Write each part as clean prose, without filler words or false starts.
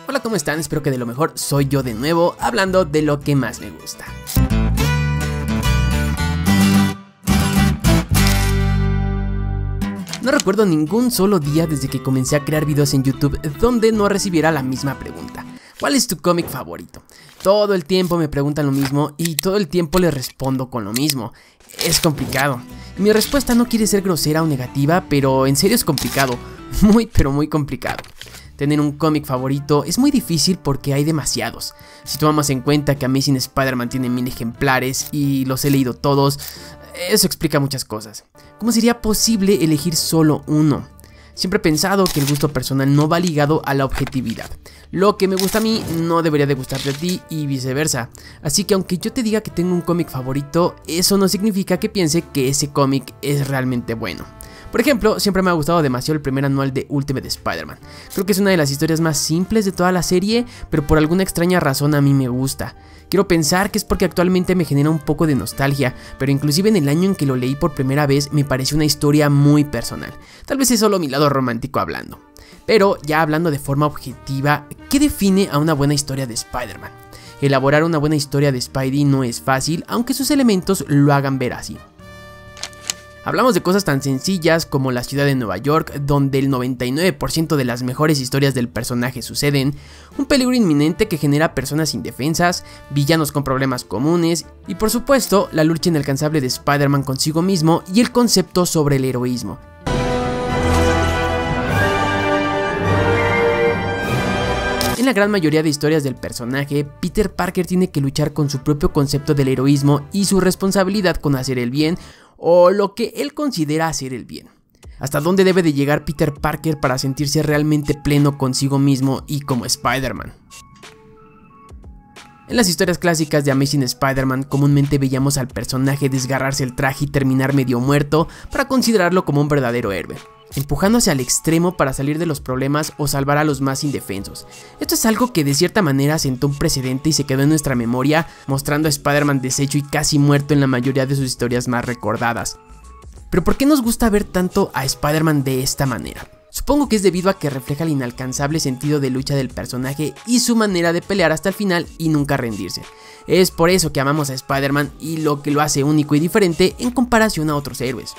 Hola, ¿cómo están? Espero que de lo mejor. Soy yo de nuevo, hablando de lo que más me gusta. No recuerdo ningún solo día desde que comencé a crear videos en YouTube donde no recibiera la misma pregunta. ¿Cuál es tu cómic favorito? Todo el tiempo me preguntan lo mismo y todo el tiempo les respondo con lo mismo. Es complicado. Mi respuesta no quiere ser grosera o negativa, pero en serio es complicado. Muy complicado. Tener un cómic favorito es muy difícil porque hay demasiados. Si tomamos en cuenta que Amazing Spider-Man tiene 1000 ejemplares y los he leído todos, eso explica muchas cosas. ¿Cómo sería posible elegir solo uno? Siempre he pensado que el gusto personal no va ligado a la objetividad. Lo que me gusta a mí no debería de gustarte a ti y viceversa. Así que aunque yo te diga que tengo un cómic favorito, eso no significa que piense que ese cómic es realmente bueno. Por ejemplo, siempre me ha gustado demasiado el primer anual de Ultimate Spider-Man. Creo que es una de las historias más simples de toda la serie, pero por alguna extraña razón a mí me gusta. Quiero pensar que es porque actualmente me genera un poco de nostalgia, pero inclusive en el año en que lo leí por primera vez me pareció una historia muy personal. Tal vez es solo mi lado romántico hablando. Pero ya hablando de forma objetiva, ¿qué define a una buena historia de Spider-Man? Elaborar una buena historia de Spidey no es fácil, aunque sus elementos lo hagan ver así. Hablamos de cosas tan sencillas como la ciudad de Nueva York, donde el 99% de las mejores historias del personaje suceden, un peligro inminente que genera personas indefensas, villanos con problemas comunes y por supuesto la lucha inalcanzable de Spider-Man consigo mismo y el concepto sobre el heroísmo. En la gran mayoría de historias del personaje, Peter Parker tiene que luchar con su propio concepto del heroísmo y su responsabilidad con hacer el bien o lo que él considera hacer el bien. ¿Hasta dónde debe de llegar Peter Parker para sentirse realmente pleno consigo mismo y como Spider-Man? En las historias clásicas de Amazing Spider-Man comúnmente veíamos al personaje desgarrarse el traje y terminar medio muerto para considerarlo como un verdadero héroe, empujándose al extremo para salir de los problemas o salvar a los más indefensos. Esto es algo que de cierta manera sentó un precedente y se quedó en nuestra memoria, mostrando a Spider-Man deshecho y casi muerto en la mayoría de sus historias más recordadas. Pero ¿por qué nos gusta ver tanto a Spider-Man de esta manera? Supongo que es debido a que refleja el inalcanzable sentido de lucha del personaje y su manera de pelear hasta el final y nunca rendirse. Es por eso que amamos a Spider-Man y lo que lo hace único y diferente en comparación a otros héroes.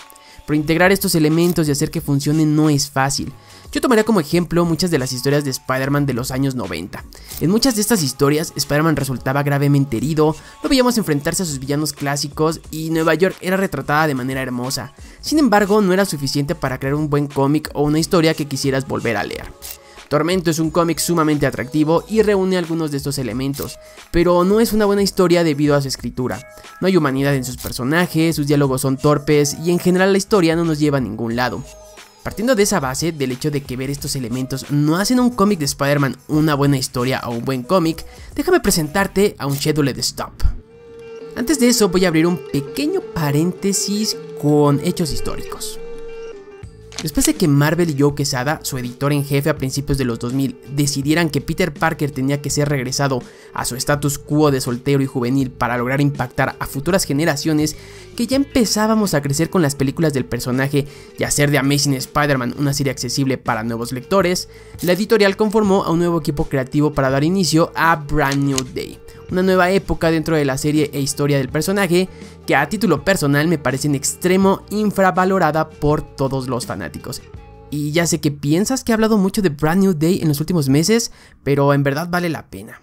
Pero integrar estos elementos y hacer que funcionen no es fácil. Yo tomaría como ejemplo muchas de las historias de Spider-Man de los años 90. En muchas de estas historias, Spider-Man resultaba gravemente herido, lo veíamos enfrentarse a sus villanos clásicos y Nueva York era retratada de manera hermosa. Sin embargo, no era suficiente para crear un buen cómic o una historia que quisieras volver a leer. Tormento es un cómic sumamente atractivo y reúne algunos de estos elementos, pero no es una buena historia debido a su escritura. No hay humanidad en sus personajes, sus diálogos son torpes y en general la historia no nos lleva a ningún lado. Partiendo de esa base, del hecho de que ver estos elementos no hacen a un cómic de Spider-Man una buena historia o un buen cómic, déjame presentarte a Unscheduled Stop. Antes de eso voy a abrir un pequeño paréntesis con hechos históricos. Después de que Marvel y Joe Quesada, su editor en jefe a principios de los 2000, decidieran que Peter Parker tenía que ser regresado a su status quo de soltero y juvenil para lograr impactar a futuras generaciones que ya empezábamos a crecer con las películas del personaje y hacer de Amazing Spider-Man una serie accesible para nuevos lectores, la editorial conformó a un nuevo equipo creativo para dar inicio a Brand New Day, una nueva época dentro de la serie e historia del personaje que a título personal me parece en extremo infravalorada por todos los fanáticos. Y ya sé que piensas que he hablado mucho de Brand New Day en los últimos meses, pero en verdad vale la pena.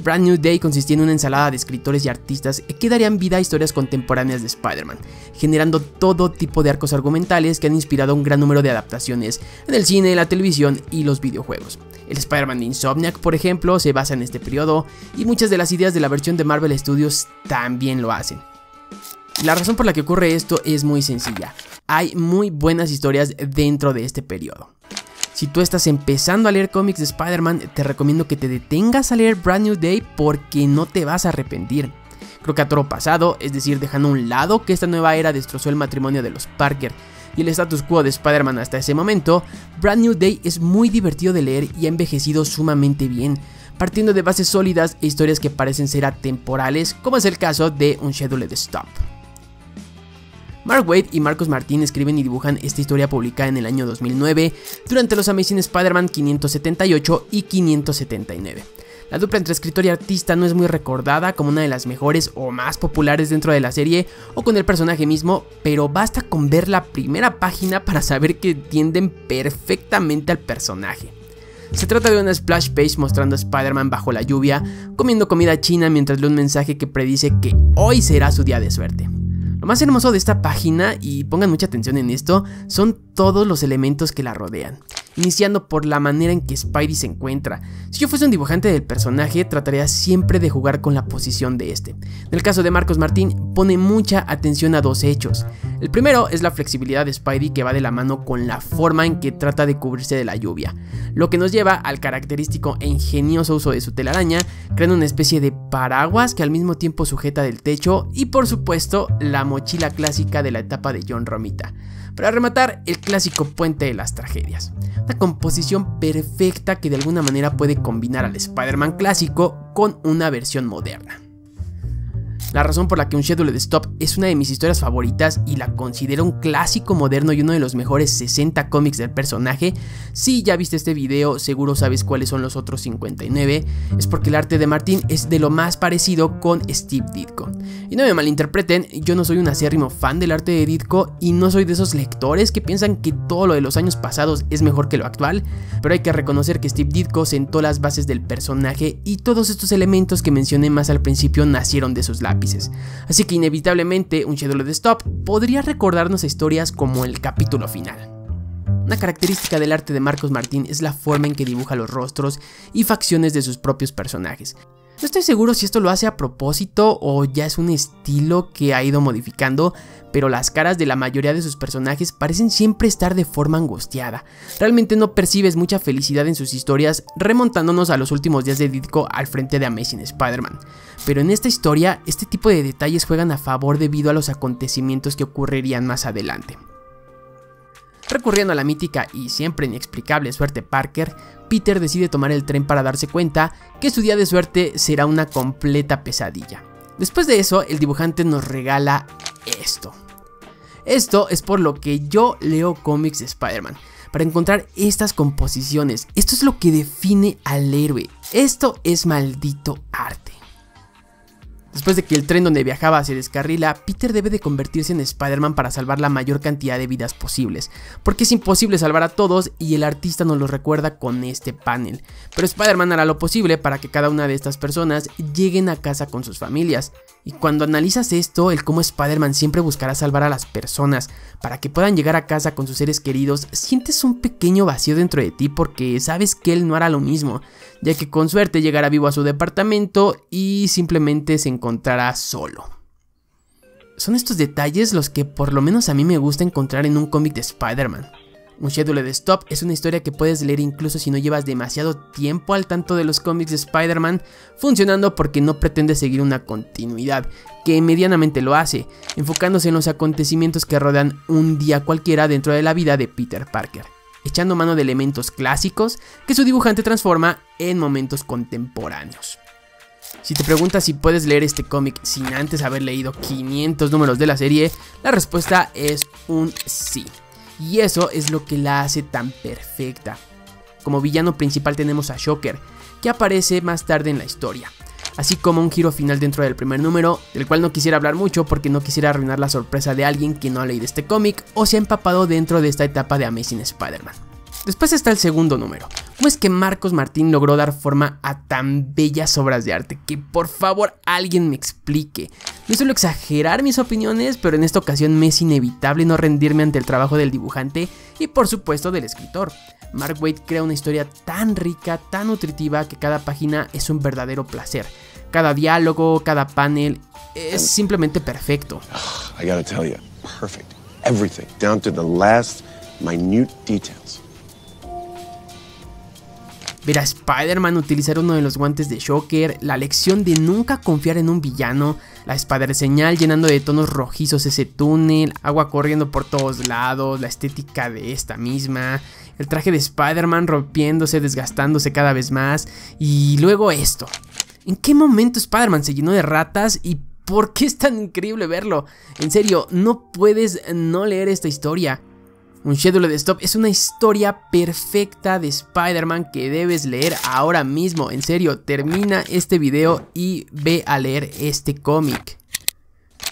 Brand New Day consistía en una ensalada de escritores y artistas que darían vida a historias contemporáneas de Spider-Man, generando todo tipo de arcos argumentales que han inspirado a un gran número de adaptaciones en el cine, la televisión y los videojuegos. El Spider-Man de Insomniac, por ejemplo, se basa en este periodo y muchas de las ideas de la versión de Marvel Studios también lo hacen. La razón por la que ocurre esto es muy sencilla. Hay muy buenas historias dentro de este periodo. Si tú estás empezando a leer cómics de Spider-Man, te recomiendo que te detengas a leer Brand New Day porque no te vas a arrepentir. Creo que a toro pasado, es decir, dejando a un lado que esta nueva era destrozó el matrimonio de los Parker y el status quo de Spider-Man hasta ese momento, Brand New Day es muy divertido de leer y ha envejecido sumamente bien, partiendo de bases sólidas e historias que parecen ser atemporales, como es el caso de Unscheduled Stop. Mark Waid y Marcos Martín escriben y dibujan esta historia publicada en el año 2009 durante los Amazing Spider-Man 578 y 579. La dupla entre escritor y artista no es muy recordada como una de las mejores o más populares dentro de la serie o con el personaje mismo, pero basta con ver la primera página para saber que entienden perfectamente al personaje. Se trata de una splash page mostrando a Spider-Man bajo la lluvia, comiendo comida china mientras lee un mensaje que predice que hoy será su día de suerte. Lo más hermoso de esta página, y pongan mucha atención en esto, son todos los elementos que la rodean. Iniciando por la manera en que Spidey se encuentra. Si yo fuese un dibujante del personaje, trataría siempre de jugar con la posición de este. En el caso de Marcos Martín, pone mucha atención a dos hechos. El primero es la flexibilidad de Spidey, que va de la mano con la forma en que trata de cubrirse de la lluvia, lo que nos lleva al característico e ingenioso uso de su telaraña, creando una especie de paraguas que al mismo tiempo sujeta del techo, y por supuesto la mochila clásica de la etapa de John Romita. Para rematar, el clásico puente de las tragedias. Una composición perfecta que de alguna manera puede combinar al Spider-Man clásico con una versión moderna. La razón por la que Unscheduled Stop es una de mis historias favoritas y la considero un clásico moderno y uno de los mejores 60 cómics del personaje, si ya viste este video seguro sabes cuáles son los otros 59, es porque el arte de Martin es de lo más parecido con Steve Ditko. Y no me malinterpreten, yo no soy un acérrimo fan del arte de Ditko y no soy de esos lectores que piensan que todo lo de los años pasados es mejor que lo actual, pero hay que reconocer que Steve Ditko sentó las bases del personaje y todos estos elementos que mencioné más al principio nacieron de sus lápices. Así que inevitablemente Unscheduled Stop podría recordarnos a historias como el capítulo final. Una característica del arte de Marcos Martín es la forma en que dibuja los rostros y facciones de sus propios personajes. No estoy seguro si esto lo hace a propósito o ya es un estilo que ha ido modificando, pero las caras de la mayoría de sus personajes parecen siempre estar de forma angustiada. Realmente no percibes mucha felicidad en sus historias, remontándonos a los últimos días de Ditko al frente de Amazing Spider-Man. Pero en esta historia, este tipo de detalles juegan a favor debido a los acontecimientos que ocurrirían más adelante. Recurriendo a la mítica y siempre inexplicable suerte Parker, Peter decide tomar el tren para darse cuenta que su día de suerte será una completa pesadilla. Después de eso, el dibujante nos regala esto. Esto es por lo que yo leo cómics de Spider-Man, para encontrar estas composiciones. Esto es lo que define al héroe. Esto es maldito arte. Después de que el tren donde viajaba se descarrila, Peter debe de convertirse en Spider-Man para salvar la mayor cantidad de vidas posibles, porque es imposible salvar a todos y el artista nos lo recuerda con este panel. Pero Spider-Man hará lo posible para que cada una de estas personas lleguen a casa con sus familias. Y cuando analizas esto, el cómo Spider-Man siempre buscará salvar a las personas para que puedan llegar a casa con sus seres queridos, sientes un pequeño vacío dentro de ti porque sabes que él no hará lo mismo, ya que con suerte llegará vivo a su departamento y simplemente se encontrará solo. Son estos detalles los que por lo menos a mí me gusta encontrar en un cómic de Spider-Man. Unscheduled Stop es una historia que puedes leer incluso si no llevas demasiado tiempo al tanto de los cómics de Spider-Man, funcionando porque no pretende seguir una continuidad, que medianamente lo hace, enfocándose en los acontecimientos que rodean un día cualquiera dentro de la vida de Peter Parker, echando mano de elementos clásicos que su dibujante transforma en momentos contemporáneos. Si te preguntas si puedes leer este cómic sin antes haber leído 500 números de la serie, la respuesta es un sí. Y eso es lo que la hace tan perfecta. Como villano principal tenemos a Shocker, que aparece más tarde en la historia, así como un giro final dentro del primer número, del cual no quisiera hablar mucho porque no quisiera arruinar la sorpresa de alguien que no ha leído este cómic o se ha empapado dentro de esta etapa de Amazing Spider-Man. Después está el segundo número. ¿Cómo es que Marcos Martín logró dar forma a tan bellas obras de arte? Que por favor alguien me explique. No suelo exagerar mis opiniones, pero en esta ocasión me es inevitable no rendirme ante el trabajo del dibujante y por supuesto del escritor. Mark Waid crea una historia tan rica, tan nutritiva, que cada página es un verdadero placer. Cada diálogo, cada panel es simplemente perfecto. I gotta tell you, perfect. Everything, down to the last minute details. Ver a Spider-Man utilizar uno de los guantes de Shocker, la lección de nunca confiar en un villano, la Spider-Señal llenando de tonos rojizos ese túnel, agua corriendo por todos lados, la estética de esta misma, el traje de Spider-Man rompiéndose, desgastándose cada vez más, y luego esto. ¿En qué momento Spider-Man se llenó de ratas y ¿Por qué es tan increíble verlo? En serio, no puedes no leer esta historia. Unscheduled Stop es una historia perfecta de Spider-Man que debes leer ahora mismo. En serio, termina este video y ve a leer este cómic.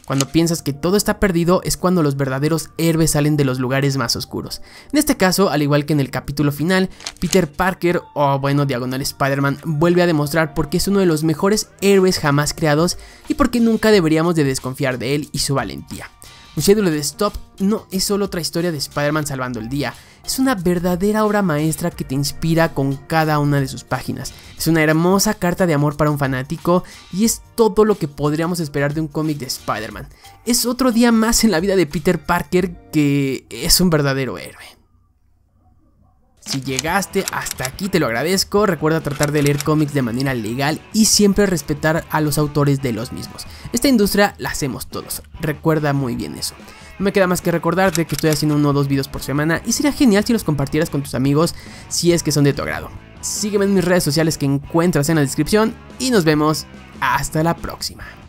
Cuando piensas que todo está perdido es cuando los verdaderos héroes salen de los lugares más oscuros. En este caso, al igual que en el capítulo final, Peter Parker, o bueno, diagonal Spider-Man, vuelve a demostrar por qué es uno de los mejores héroes jamás creados y por qué nunca deberíamos de desconfiar de él y su valentía. Unscheduled Stop no es solo otra historia de Spider-Man salvando el día, es una verdadera obra maestra que te inspira con cada una de sus páginas. Es una hermosa carta de amor para un fanático y es todo lo que podríamos esperar de un cómic de Spider-Man. Es otro día más en la vida de Peter Parker que es un verdadero héroe. Si llegaste hasta aquí te lo agradezco, recuerda tratar de leer cómics de manera legal y siempre respetar a los autores de los mismos. Esta industria la hacemos todos, recuerda muy bien eso. No me queda más que recordarte que estoy haciendo 1 o 2 videos por semana y sería genial si los compartieras con tus amigos si es que son de tu agrado. Sígueme en mis redes sociales que encuentras en la descripción y nos vemos hasta la próxima.